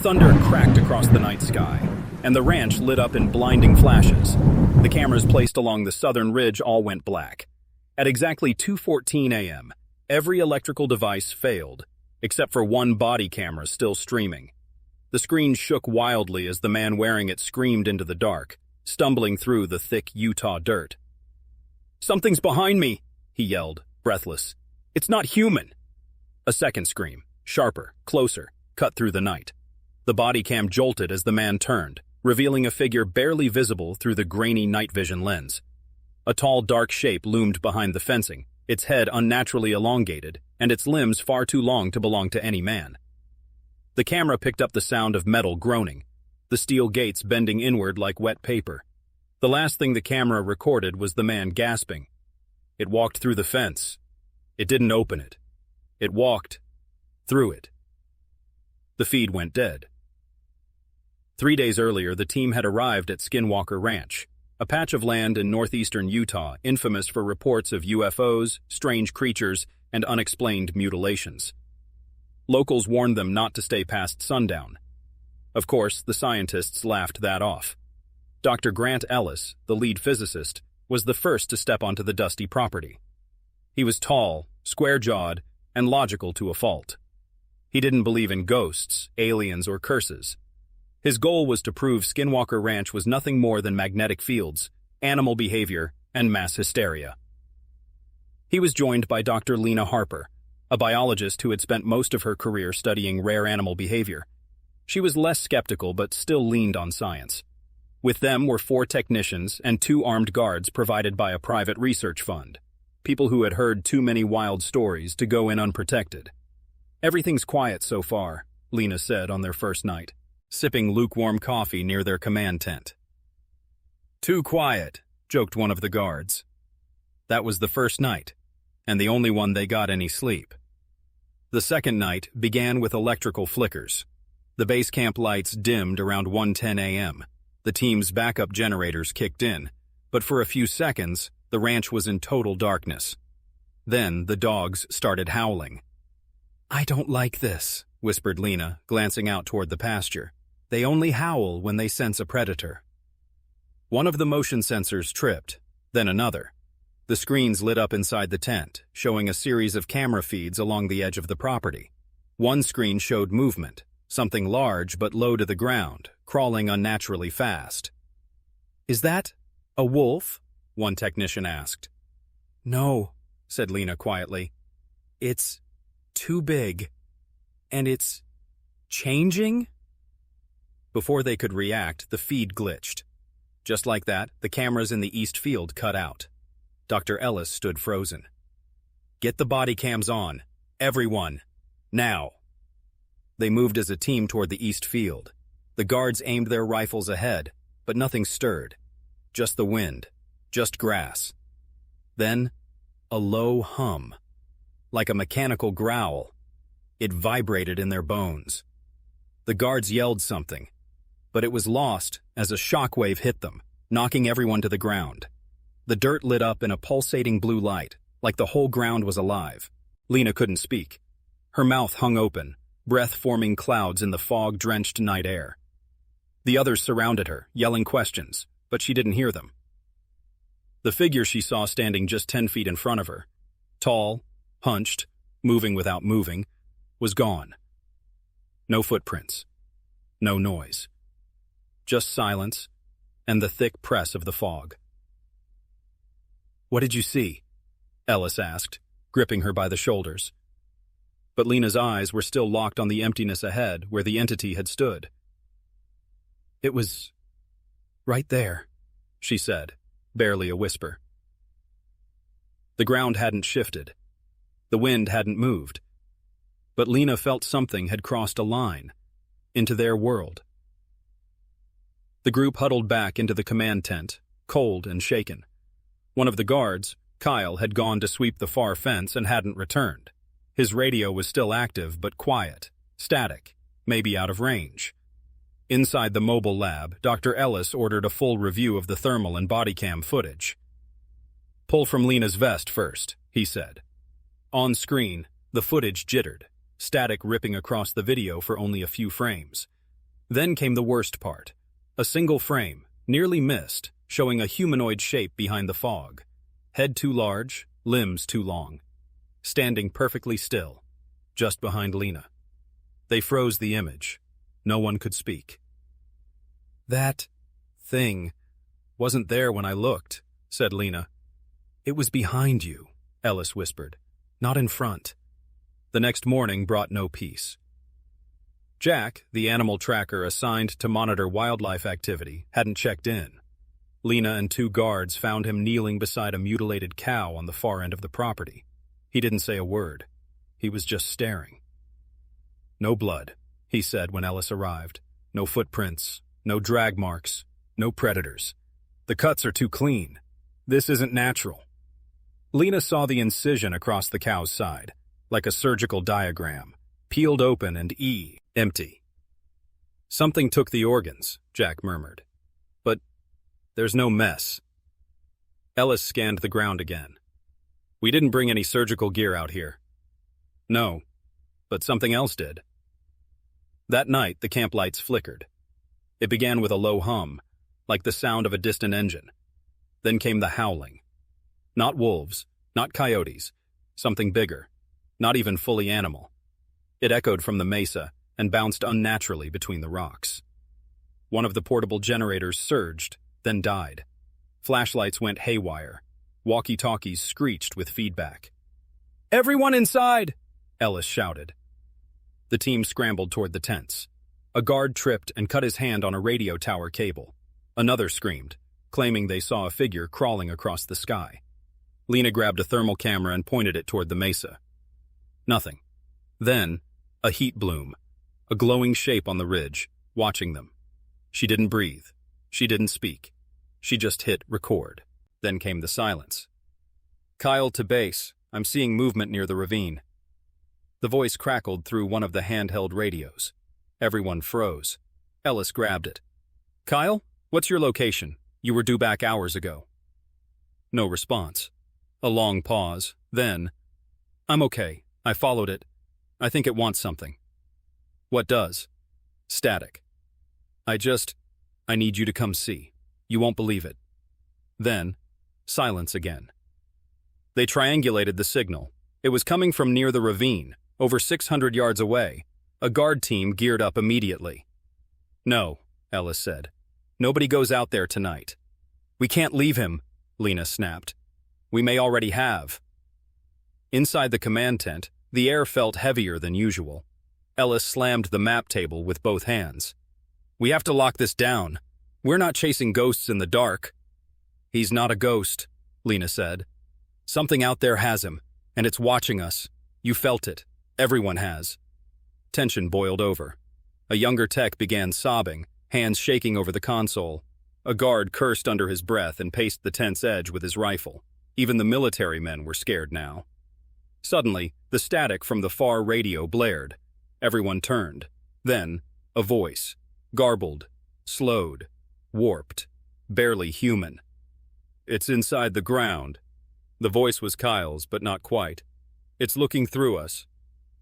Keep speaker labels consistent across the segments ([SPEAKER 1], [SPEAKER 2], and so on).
[SPEAKER 1] Thunder cracked across the night sky, and the ranch lit up in blinding flashes. The cameras placed along the southern ridge all went black. At exactly 2:14 a.m., every electrical device failed, except for one body camera still streaming. The screen shook wildly as the man wearing it screamed into the dark, stumbling through the thick Utah dirt. "Something's behind me," he yelled, breathless. "It's not human." A second scream, sharper, closer, cut through the night. The body cam jolted as the man turned, revealing a figure barely visible through the grainy night vision lens. A tall, dark shape loomed behind the fencing, its head unnaturally elongated, and its limbs far too long to belong to any man. The camera picked up the sound of metal groaning, the steel gates bending inward like wet paper. The last thing the camera recorded was the man gasping. It walked through the fence. It didn't open it. It walked through it. The feed went dead. 3 days earlier, the team had arrived at Skinwalker Ranch, a patch of land in northeastern Utah infamous for reports of UFOs, strange creatures, and unexplained mutilations. Locals warned them not to stay past sundown. Of course, the scientists laughed that off. Dr. Grant Ellis, the lead physicist, was the first to step onto the dusty property. He was tall, square-jawed, and logical to a fault. He didn't believe in ghosts, aliens, or curses. His goal was to prove Skinwalker Ranch was nothing more than magnetic fields, animal behavior, and mass hysteria. He was joined by Dr. Lena Harper, a biologist who had spent most of her career studying rare animal behavior. She was less skeptical but still leaned on science. With them were 4 technicians and 2 armed guards provided by a private research fund, people who had heard too many wild stories to go in unprotected. "Everything's quiet so far," Lena said on their first night, sipping lukewarm coffee near their command tent. "Too quiet," joked one of the guards. That was the first night, and the only one they got any sleep. The second night began with electrical flickers. The base camp lights dimmed around 1:10 a.m. The team's backup generators kicked in, but for a few seconds, the ranch was in total darkness. Then the dogs started howling. "I don't like this," whispered Lena, glancing out toward the pasture. "They only howl when they sense a predator." One of the motion sensors tripped, then another. The screens lit up inside the tent, showing a series of camera feeds along the edge of the property. One screen showed movement, something large but low to the ground, crawling unnaturally fast. "Is that a wolf?" one technician asked. "No," said Lena quietly. "It's too big. And it's changing?" Before they could react, the feed glitched. Just like that, the cameras in the east field cut out. Dr. Ellis stood frozen. "Get the body cams on. Everyone. Now." They moved as a team toward the east field. The guards aimed their rifles ahead, but nothing stirred. Just the wind. Just grass. Then, a low hum. Like a mechanical growl. It vibrated in their bones. The guards yelled something, but it was lost as a shockwave hit them, knocking everyone to the ground. The dirt lit up in a pulsating blue light, like the whole ground was alive. Lena couldn't speak. Her mouth hung open, breath forming clouds in the fog-drenched night air. The others surrounded her, yelling questions, but she didn't hear them. The figure she saw standing just 10 feet in front of her, tall, hunched, moving without moving, was gone. No footprints. No noise. Just silence and the thick press of the fog. "What did you see?" Ellis asked, gripping her by the shoulders. But Lena's eyes were still locked on the emptiness ahead where the entity had stood. "It was right there," she said, barely a whisper. The ground hadn't shifted. The wind hadn't moved. But Lena felt something had crossed a line into their world. The group huddled back into the command tent, cold and shaken. One of the guards, Kyle, had gone to sweep the far fence and hadn't returned. His radio was still active but quiet, static, maybe out of range. Inside the mobile lab, Dr. Ellis ordered a full review of the thermal and body cam footage. "Pull from Lena's vest first," he said. On screen, the footage jittered, static ripping across the video for only a few frames. Then came the worst part. A single frame, nearly missed, showing a humanoid shape behind the fog. Head too large, limbs too long. Standing perfectly still, just behind Lena. They froze the image. No one could speak. "That thing wasn't there when I looked," said Lena. "It was behind you," Ellis whispered, "not in front." The next morning brought no peace. Jack, the animal tracker assigned to monitor wildlife activity, hadn't checked in. Lena and 2 guards found him kneeling beside a mutilated cow on the far end of the property. He didn't say a word. He was just staring. "No blood," he said when Ellis arrived. "No footprints, no drag marks, no predators. The cuts are too clean. This isn't natural." Lena saw the incision across the cow's side, like a surgical diagram, peeled open and empty. "Something took the organs," Jack murmured. "But there's no mess." Ellis scanned the ground again. "We didn't bring any surgical gear out here." "No, but something else did." That night, the camp lights flickered. It began with a low hum, like the sound of a distant engine. Then came the howling. Not wolves, not coyotes, something bigger, not even fully animal. It echoed from the mesa and bounced unnaturally between the rocks. One of the portable generators surged, then died. Flashlights went haywire. Walkie-talkies screeched with feedback. "Everyone inside!" Ellis shouted. The team scrambled toward the tents. A guard tripped and cut his hand on a radio tower cable. Another screamed, claiming they saw a figure crawling across the sky. Lena grabbed a thermal camera and pointed it toward the mesa. Nothing. Then, a heat bloom, a glowing shape on the ridge, watching them. She didn't breathe. She didn't speak. She just hit record. Then came the silence. "Kyle to base. I'm seeing movement near the ravine." The voice crackled through one of the handheld radios. Everyone froze. Ellis grabbed it. "Kyle, what's your location? You were due back hours ago." No response. A long pause. Then, "I'm okay. I followed it. I think it wants something." "What does?" "Static." I need you to come see. You won't believe it." Then, silence again. They triangulated the signal. It was coming from near the ravine, over 600 yards away. A guard team geared up immediately. "No," Ellis said. "Nobody goes out there tonight." "We can't leave him," Lena snapped. "We may already have." Inside the command tent, the air felt heavier than usual. Ellis slammed the map table with both hands. "We have to lock this down. We're not chasing ghosts in the dark." "He's not a ghost," Lena said. "Something out there has him, and it's watching us. You felt it. Everyone has." Tension boiled over. A younger tech began sobbing, hands shaking over the console. A guard cursed under his breath and paced the tent's edge with his rifle. Even the military men were scared now. Suddenly, the static from the far radio blared. Everyone turned. Then, a voice. Garbled, slowed, warped, barely human. "It's inside the ground." The voice was Kyle's, but not quite. "It's looking through us."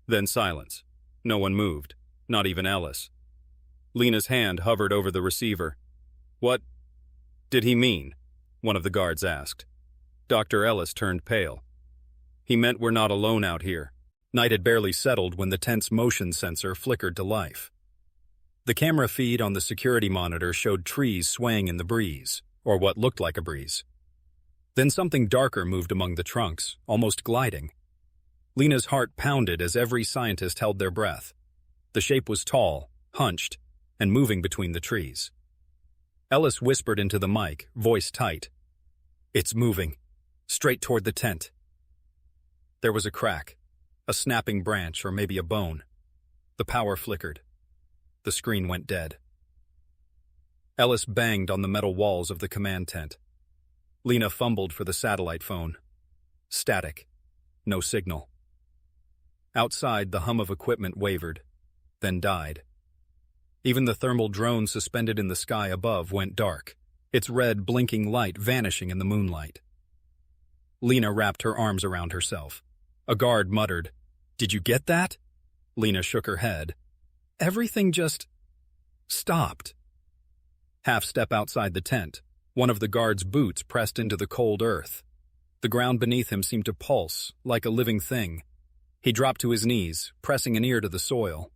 [SPEAKER 1] Then silence. No one moved, not even Ellis. Lena's hand hovered over the receiver. "What did he mean?" one of the guards asked. Dr. Ellis turned pale. "He meant we're not alone out here." Night had barely settled when the tent's motion sensor flickered to life. The camera feed on the security monitor showed trees swaying in the breeze, or what looked like a breeze. Then something darker moved among the trunks, almost gliding. Lena's heart pounded as every scientist held their breath. The shape was tall, hunched, and moving between the trees. Ellis whispered into the mic, voice tight. "It's moving, straight toward the tent." There was a crack, a snapping branch or maybe a bone. The power flickered. The screen went dead. Ellis banged on the metal walls of the command tent. Lena fumbled for the satellite phone. Static. No signal. Outside, the hum of equipment wavered, then died. Even the thermal drone suspended in the sky above went dark, its red, blinking light vanishing in the moonlight. Lena wrapped her arms around herself. A guard muttered, "Did you get that?" Lena shook her head. "Everything just stopped. Half step outside the tent, one of the guard's boots pressed into the cold earth. The ground beneath him seemed to pulse, like a living thing. He dropped to his knees, pressing an ear to the soil.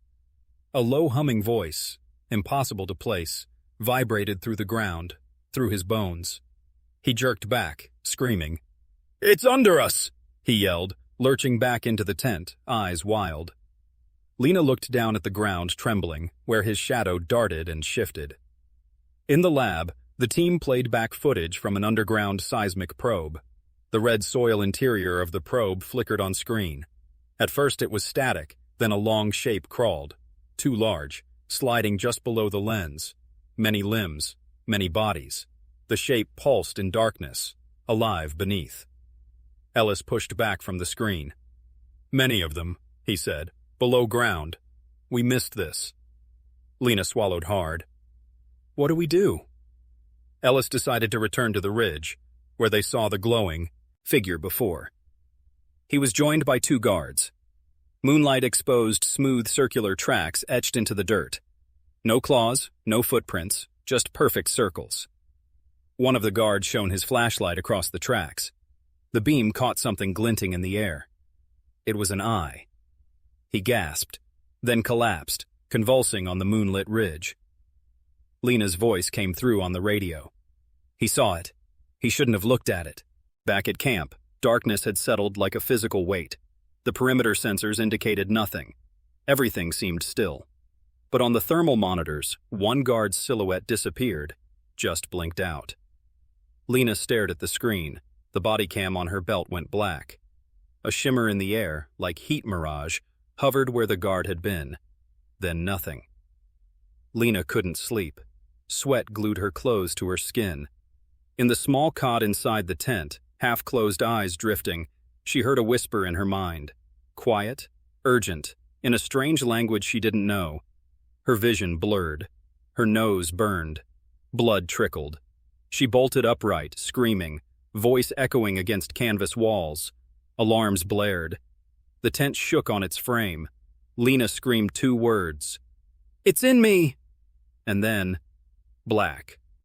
[SPEAKER 1] A low humming voice, impossible to place, vibrated through the ground, through his bones. He jerked back, screaming. "It's under us!" he yelled, lurching back into the tent, eyes wild. Lena looked down at the ground, trembling, where his shadow darted and shifted. In the lab, the team played back footage from an underground seismic probe. The red soil interior of the probe flickered on screen. At first it was static, then a long shape crawled. Too large, sliding just below the lens. Many limbs, many bodies. The shape pulsed in darkness, alive beneath. Ellis pushed back from the screen. "Many of them," he said, "below ground. We missed this." Lena swallowed hard. "What do we do?" Ellis decided to return to the ridge, where they saw the glowing figure before. He was joined by two guards. Moonlight exposed smooth circular tracks etched into the dirt. No claws, no footprints, just perfect circles. One of the guards shone his flashlight across the tracks. The beam caught something glinting in the air. It was an eye. He gasped, then collapsed, convulsing on the moonlit ridge. Lena's voice came through on the radio. He saw it. He shouldn't have looked at it. Back at camp, darkness had settled like a physical weight. The perimeter sensors indicated nothing. Everything seemed still. But on the thermal monitors, one guard's silhouette disappeared, just blinked out. Lena stared at the screen. The body cam on her belt went black. A shimmer in the air, like heat mirage, hovered where the guard had been. Then nothing. Lena couldn't sleep. Sweat glued her clothes to her skin. In the small cot inside the tent, half-closed eyes drifting, she heard a whisper in her mind. Quiet, urgent, in a strange language she didn't know. Her vision blurred. Her nose burned. Blood trickled. She bolted upright, screaming, voice echoing against canvas walls. Alarms blared. The tent shook on its frame. Lena screamed two words. "It's in me!" And then, black.